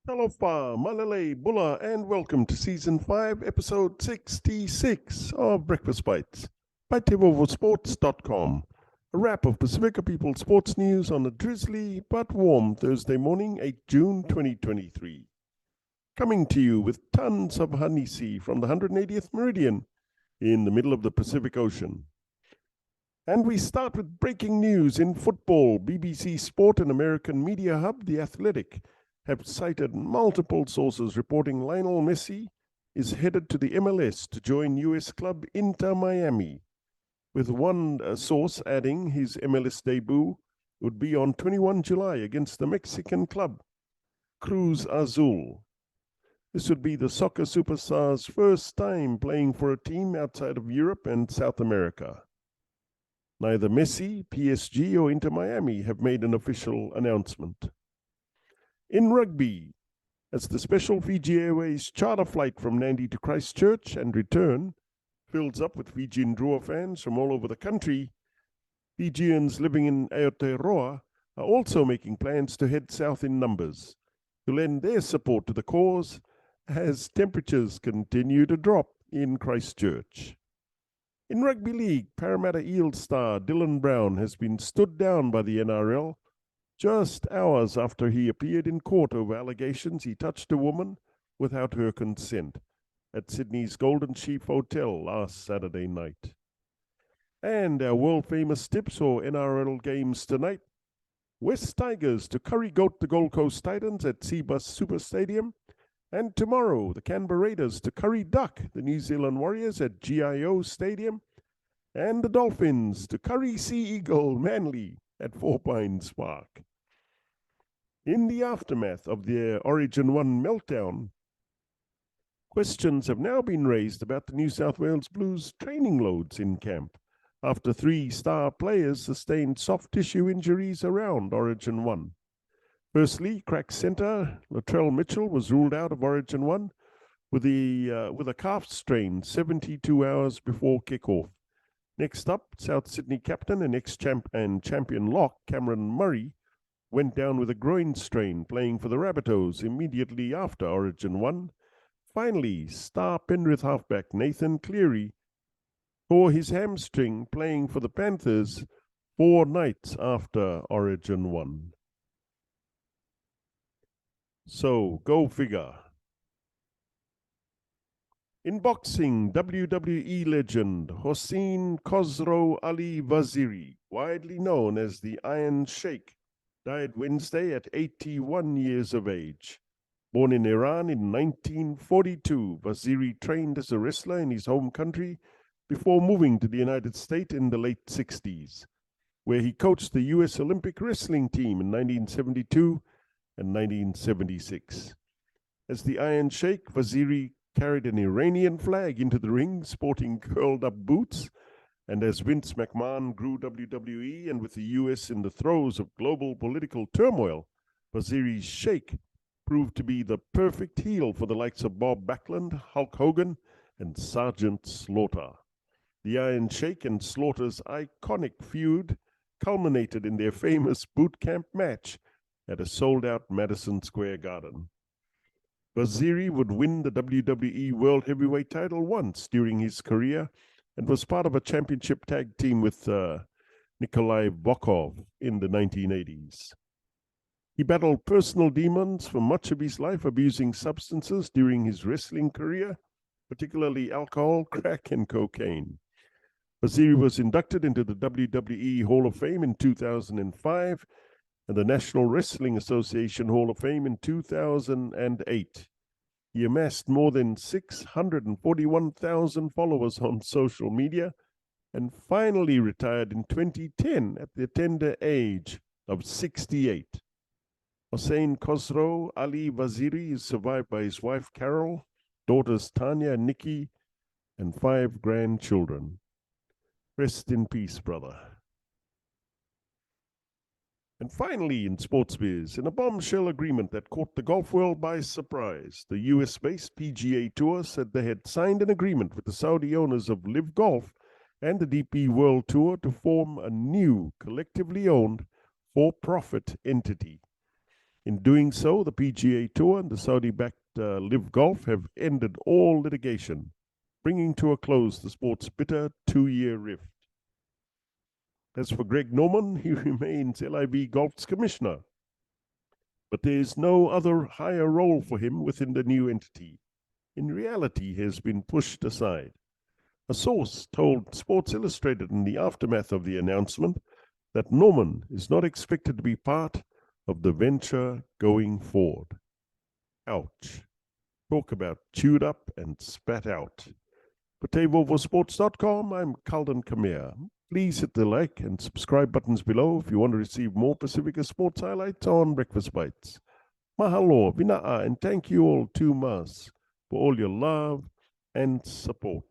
Talofa, Malele, Bula and Welcome to Season 5, Episode 66 of Breakfast Bites by TEIVOVOsports.com. A wrap of Pasifika People sports news on a drizzly but warm Thursday morning, 8 June 2023. Coming to you with tons of hanisi from the 180th meridian in the middle of the Pacific Ocean. And we start with breaking news in football. BBC Sport and American media hub, The Athletic, have cited multiple sources reporting Lionel Messi is headed to the MLS to join US club Inter Miami, with one source adding his MLS debut would be on 21 July against the Mexican Club Cruz Azul. This would be the soccer superstar's first time playing for a team outside of Europe and South America. Neither Messi, PSG, or Inter Miami have made an official announcement. In rugby, as the special Fiji Airways charter flight from Nadi to Christchurch and return fills up with Fijian Drua fans from all over the country, Fijians living in Aotearoa are also making plans to head south in numbers to lend their support to the cause as temperatures continue to drop in Christchurch. In rugby league, Parramatta Eels star Dylan Brown has been stood down by the NRL just hours after he appeared in court over allegations he touched a woman without her consent at Sydney's Golden Sheep Hotel last Saturday night. And our world-famous tips for NRL games tonight: West Tigers to curry goat the Gold Coast Titans at Seabus Super Stadium, and tomorrow the Canberra Raiders to curry duck the New Zealand Warriors at GIO Stadium, and the Dolphins to curry Sea Eagle Manly at Four Pines Park. In the aftermath of their Origin 1 meltdown, questions have now been raised about the New South Wales Blues training loads in camp after 3 star players sustained soft tissue injuries around Origin 1. Firstly, crack centre Latrell Mitchell was ruled out of Origin 1 with a calf strain 72 hours before kickoff. Next up, South Sydney captain and champion lock Cameron Murray went down with a groin strain playing for the Rabbitohs immediately after Origin 1. Finally, star Penrith halfback Nathan Cleary tore his hamstring playing for the Panthers 4 nights after Origin 1. So, go figure. In boxing, WWE legend Hossein Khosrow Ali Vaziri, widely known as the Iron Sheikh, died Wednesday at 81 years of age. Born in Iran in 1942, Vaziri trained as a wrestler in his home country before moving to the United States in the late 60s, where he coached the U.S. Olympic wrestling team in 1972 and 1976. As the Iron Sheikh, Vaziri carried an Iranian flag into the ring, sporting curled-up boots, and as Vince McMahon grew WWE and with the U.S. in the throes of global political turmoil, Vaziri's Sheikh proved to be the perfect heel for the likes of Bob Backlund, Hulk Hogan, and Sergeant Slaughter. The Iron Sheikh and Slaughter's iconic feud culminated in their famous boot camp match at a sold-out Madison Square Garden. Vaziri would win the WWE World Heavyweight title once during his career and was part of a championship tag team with Nikolai Volkov in the 1980s. He battled personal demons for much of his life, abusing substances during his wrestling career, particularly alcohol, crack, and cocaine. Vaziri was inducted into the WWE Hall of Fame in 2005 and the National Wrestling Association Hall of Fame in 2008. He amassed more than 641,000 followers on social media and finally retired in 2010 at the tender age of 68. Hossein Khosrow Ali Vaziri is survived by his wife Carol, daughters Tanya and Nikki, and 5 grandchildren. Rest in peace, brother. And finally, in sports biz, in a bombshell agreement that caught the golf world by surprise, the US-based PGA Tour said they had signed an agreement with the Saudi owners of Live Golf and the DP World Tour to form a new, collectively owned, for-profit entity. In doing so, the PGA Tour and the Saudi-backed Live Golf have ended all litigation, bringing to a close the sport's bitter 2-year rift. As for Greg Norman, he remains LIV Golf's commissioner, but there is no other higher role for him within the new entity. In reality, he has been pushed aside. A source told Sports Illustrated in the aftermath of the announcement that Norman is not expected to be part of the venture going forward. Ouch. Talk about chewed up and spat out. For TEIVOVOsports.com, I'm Kalden Kamea. Please hit the like and subscribe buttons below if you want to receive more Pasifika sports highlights on Breakfast Bites. Mahalo, vina'a, and thank you all too much for all your love and support.